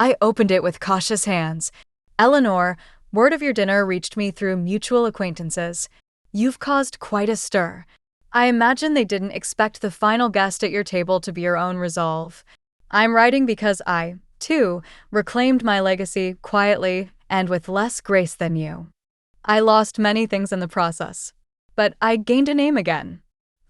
I opened it with cautious hands. Eleanor, word of your dinner reached me through mutual acquaintances. You've caused quite a stir. I imagine they didn't expect the final guest at your table to be your own resolve. I'm writing because I, too, reclaimed my legacy quietly and with less grace than you. I lost many things in the process, but I gained a name again.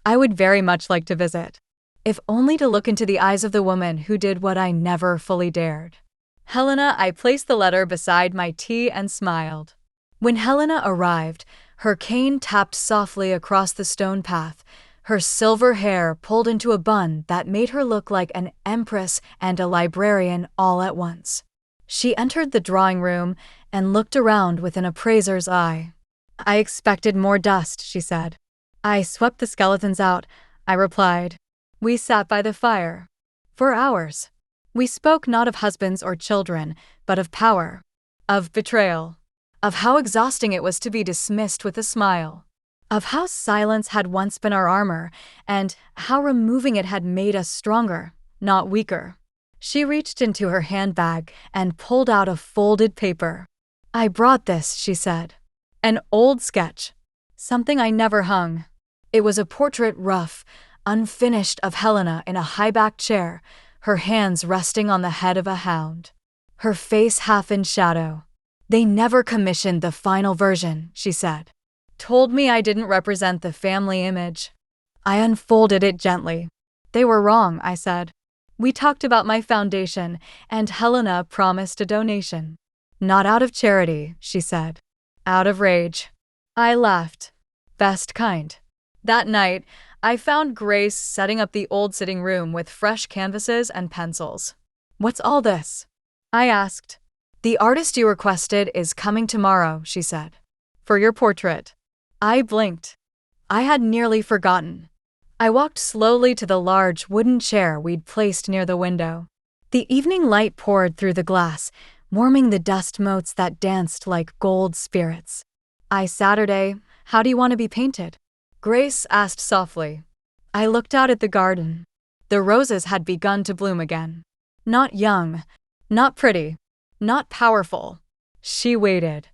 I would very much like to visit, if only to look into the eyes of the woman who did what I never fully dared. Helena, I placed the letter beside my tea and smiled. When Helena arrived, Her cane tapped softly across the stone path, her silver hair pulled into a bun that made her look like an empress and a librarian all at once. She entered the drawing room and looked around with an appraiser's eye. "I expected more dust," she said. "I swept the skeletons out," I replied. We sat by the fire. For hours. We spoke not of husbands or children, but of power, of betrayal, of how exhausting it was to be dismissed with a smile, of how silence had once been our armor, and how removing it had made us stronger, not weaker. She reached into her handbag and pulled out a folded paper. "I brought this," she said. "An old sketch. Something I never hung." It was a portrait, rough, unfinished, of Helena in a high-backed chair, her hands resting on the head of a hound, her face half in shadow. "They never commissioned the final version," she said. "Told me I didn't represent the family image." I unfolded it gently. "They were wrong," I said. "We talked about my foundation, and Helena promised a donation." "Not out of charity," she said. "Out of rage." I laughed. Best kind. That night, I found Grace setting up the old sitting room with fresh canvases and pencils. "What's all this?" I asked. "The artist you requested is coming tomorrow," she said. "For your portrait." I blinked. I had nearly forgotten. I walked slowly to the large wooden chair we'd placed near the window. The evening light poured through the glass, warming the dust motes that danced like gold spirits. "Saturday, how do you want to be painted?" Grace asked softly. I looked out at the garden. The roses had begun to bloom again. Not young, not pretty, not powerful. She waited.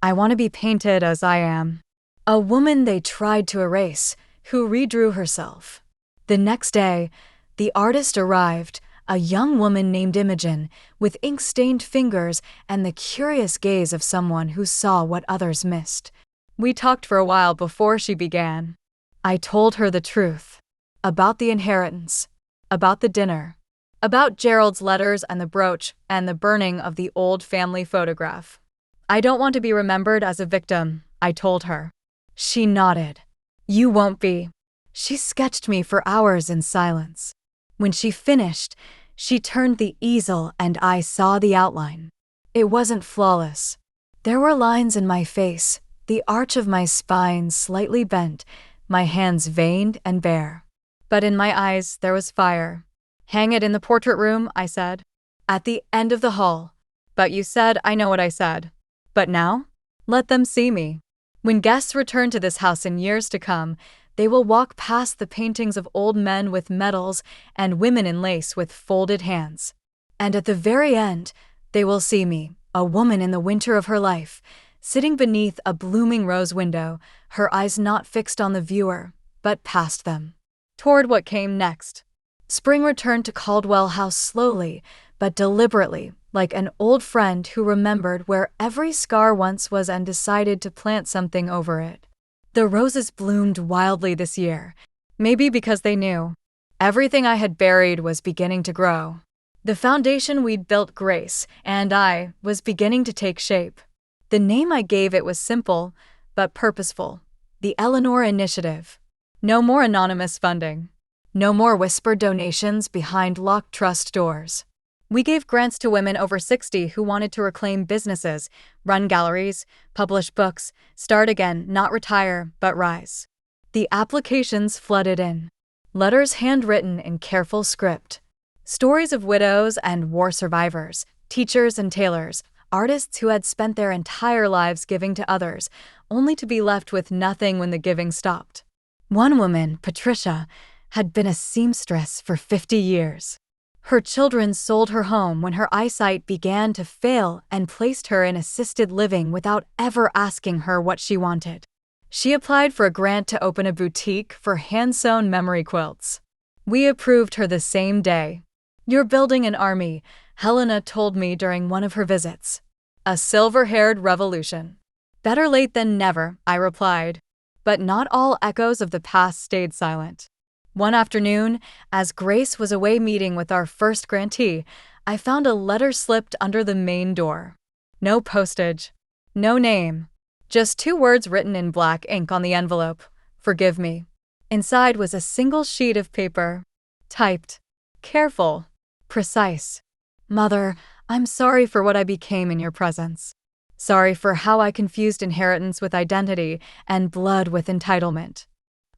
"I want to be painted as I am. A woman they tried to erase, who redrew herself." The next day, the artist arrived, a young woman named Imogen, with ink-stained fingers and the curious gaze of someone who saw what others missed. We talked for a while before she began. I told her the truth. About the inheritance. About the dinner. About Gerald's letters and the brooch and the burning of the old family photograph. "I don't want to be remembered as a victim," I told her. She nodded. "You won't be." She sketched me for hours in silence. When she finished, she turned the easel and I saw the outline. It wasn't flawless. There were lines in my face, the arch of my spine slightly bent, my hands veined and bare. But in my eyes there was fire. "Hang it in the portrait room," I said. "At the end of the hall." "But you said," I know what I said. "But now? Let them see me. When guests return to this house in years to come, they will walk past the paintings of old men with medals and women in lace with folded hands. And at the very end, they will see me, a woman in the winter of her life, sitting beneath a blooming rose window, her eyes not fixed on the viewer, but past them, toward what came next." Spring returned to Caldwell House slowly, but deliberately, like an old friend who remembered where every scar once was and decided to plant something over it. The roses bloomed wildly this year, maybe because they knew. Everything I had buried was beginning to grow. The foundation we'd built, Grace and I, was beginning to take shape. The name I gave it was simple, but purposeful. The Eleanor Initiative. No more anonymous funding. No more whispered donations behind locked trust doors. We gave grants to women over 60 who wanted to reclaim businesses, run galleries, publish books, start again, not retire, but rise. The applications flooded in. Letters handwritten in careful script. Stories of widows and war survivors, teachers and tailors, artists who had spent their entire lives giving to others, only to be left with nothing when the giving stopped. One woman, Patricia, had been a seamstress for 50 years. Her children sold her home when her eyesight began to fail and placed her in assisted living without ever asking her what she wanted. She applied for a grant to open a boutique for hand-sewn memory quilts. We approved her the same day. "You're building an army," Helena told me during one of her visits. "A silver-haired revolution." "Better late than never," I replied. But not all echoes of the past stayed silent. One afternoon, as Grace was away meeting with our first grantee, I found a letter slipped under the main door. No postage. No name. Just 2 words written in black ink on the envelope. Forgive me. Inside was a single sheet of paper. Typed. Careful. Precise. Mother, I'm sorry for what I became in your presence. Sorry for how I confused inheritance with identity and blood with entitlement.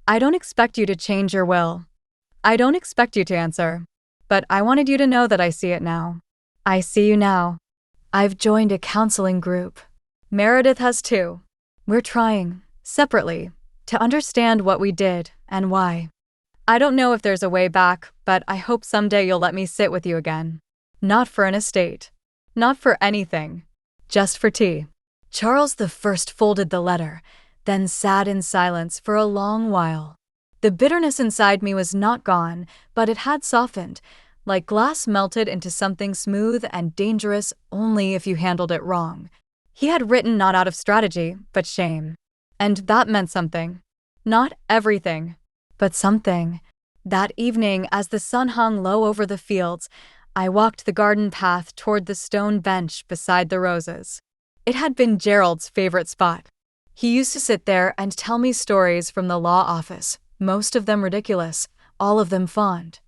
I don't expect you to change your will. I don't expect you to answer. But I wanted you to know that I see it now. I see you now. I've joined a counseling group. Meredith has too. We're trying, separately, to understand what we did and why. I don't know if there's a way back, but I hope someday you'll let me sit with you again. Not for an estate. Not for anything. Just for tea. Charles I folded the letter, then sat in silence for a long while. The bitterness inside me was not gone, but it had softened, like glass melted into something smooth and dangerous only if you handled it wrong. He had written not out of strategy, but shame. And that meant something. Not everything, but something. That evening, as the sun hung low over the fields, I walked the garden path toward the stone bench beside the roses. It had been Gerald's favorite spot. He used to sit there and tell me stories from the law office, most of them ridiculous, all of them fond.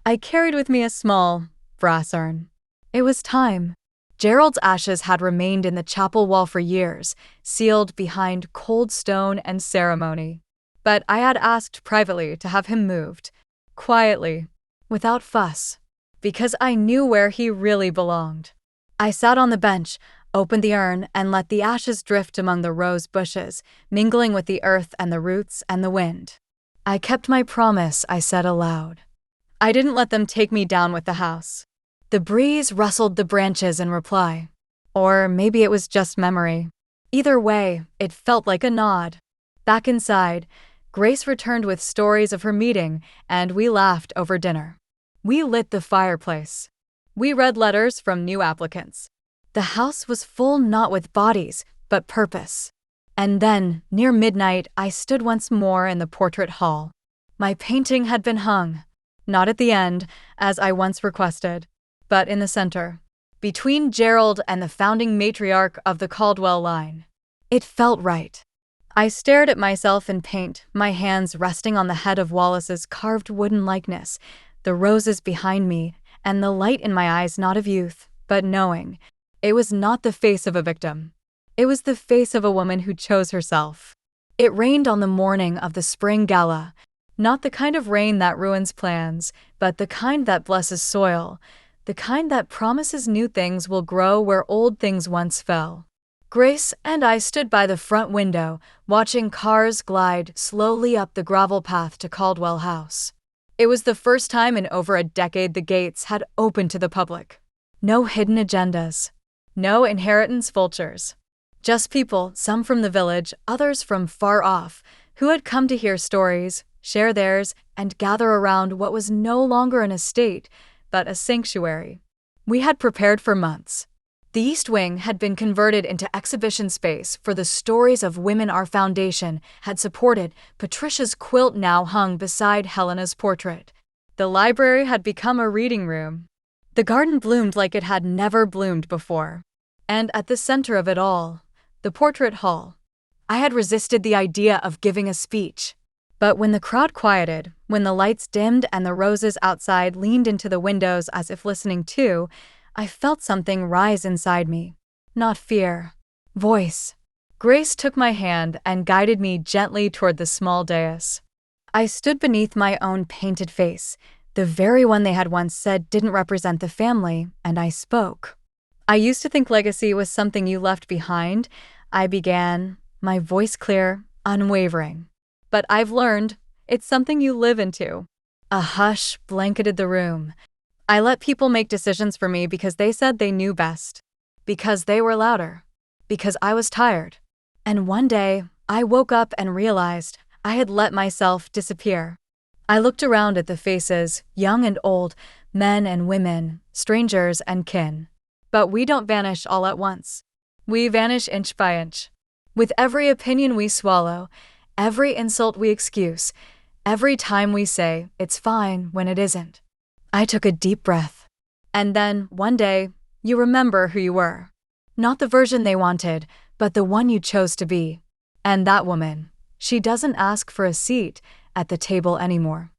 I carried with me a small brass urn. It was time. Gerald's ashes had remained in the chapel wall for years, sealed behind cold stone and ceremony. But I had asked privately to have him moved, quietly, without fuss, because I knew where he really belonged. I sat on the bench, opened the urn, and let the ashes drift among the rose bushes, mingling with the earth and the roots and the wind. I kept my promise, I said aloud. I didn't let them take me down with the house. The breeze rustled the branches in reply. Or maybe it was just memory. Either way, it felt like a nod. Back inside, Grace returned with stories of her meeting, and we laughed over dinner. We lit the fireplace. We read letters from new applicants. The house was full not with bodies, but purpose. And then, near midnight, I stood once more in the portrait hall. My painting had been hung, not at the end, as I once requested, but in the center, between Gerald and the founding matriarch of the Caldwell line. It felt right. I stared at myself in paint, my hands resting on the head of Wallace's carved wooden likeness, the roses behind me, and the light in my eyes not of youth, but knowing. It was not the face of a victim. It was the face of a woman who chose herself. It rained on the morning of the spring gala, not the kind of rain that ruins plans, but the kind that blesses soil, the kind that promises new things will grow where old things once fell. Grace and I stood by the front window, watching cars glide slowly up the gravel path to Caldwell House. It was the first time in over a decade the gates had opened to the public. No hidden agendas. No inheritance vultures. Just people, some from the village, others from far off, who had come to hear stories, share theirs, and gather around what was no longer an estate, but a sanctuary. We had prepared for months. The East Wing had been converted into exhibition space for the stories of women our foundation had supported. Patricia's quilt now hung beside Helena's portrait. The library had become a reading room. The garden bloomed like it had never bloomed before. And at the center of it all, the portrait hall. I had resisted the idea of giving a speech. But when the crowd quieted, when the lights dimmed and the roses outside leaned into the windows as if listening too, I felt something rise inside me. Not fear. Voice. Grace took my hand and guided me gently toward the small dais. I stood beneath my own painted face, the very one they had once said didn't represent the family, and I spoke. I used to think legacy was something you left behind, I began, my voice clear, unwavering. But I've learned, it's something you live into. A hush blanketed the room. I let people make decisions for me because they said they knew best. Because they were louder. Because I was tired. And one day, I woke up and realized I had let myself disappear. I looked around at the faces, young and old, men and women, strangers and kin. But we don't vanish all at once. We vanish inch by inch. With every opinion we swallow, every insult we excuse, every time we say, it's fine when it isn't. I took a deep breath. And then, one day, you remember who you were. Not the version they wanted, but the one you chose to be. And that woman, she doesn't ask for a seat at the table anymore.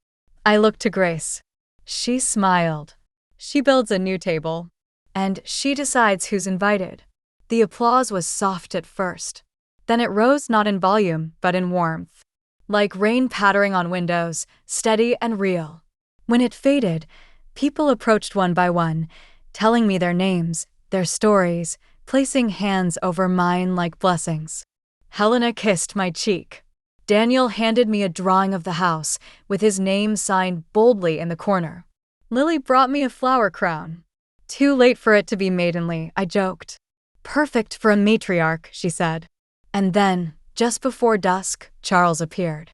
I looked to Grace. She smiled. She builds a new table. And she decides who's invited. The applause was soft at first. Then it rose not in volume, but in warmth. Like rain pattering on windows, steady and real. When it faded, people approached one by one, telling me their names, their stories, placing hands over mine like blessings. Helena kissed my cheek. Daniel handed me a drawing of the house, with his name signed boldly in the corner. Lily brought me a flower crown. Too late for it to be maidenly, I joked. Perfect for a matriarch, she said. And then, just before dusk, Charles appeared.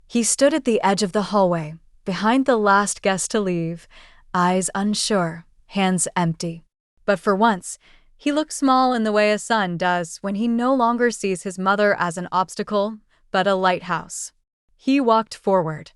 He stood at the edge of the hallway, behind the last guest to leave, eyes unsure, hands empty. But for once, he looked small in the way a son does when he no longer sees his mother as an obstacle, but a lighthouse. He walked forward.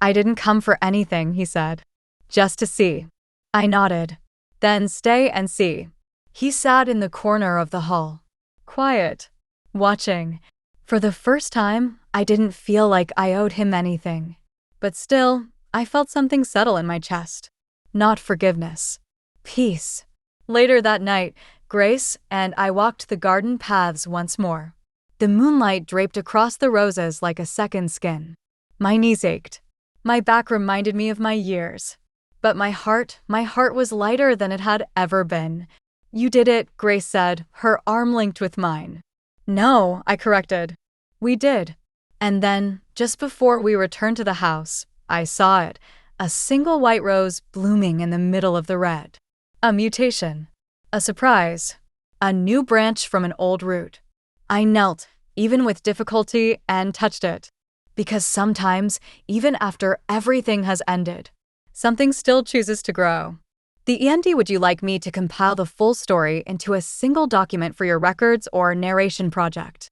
I didn't come for anything, he said. Just to see. I nodded. Then stay and see. He sat in the corner of the hall. Quiet. Watching. For the first time, I didn't feel like I owed him anything. But still, I felt something settle in my chest. Not forgiveness. Peace. Later that night, Grace and I walked the garden paths once more. The moonlight draped across the roses like a second skin. My knees ached. My back reminded me of my years. But my heart was lighter than it had ever been. You did it, Grace said, her arm linked with mine. No, I corrected. We did. And then, just before we returned to the house, I saw it, a single white rose blooming in the middle of the red. A mutation. A surprise. A new branch from an old root. I knelt, even with difficulty, and touched it. Because sometimes, even after everything has ended, something still chooses to grow. The END, would you like me to compile the full story into a single document for your records or narration project?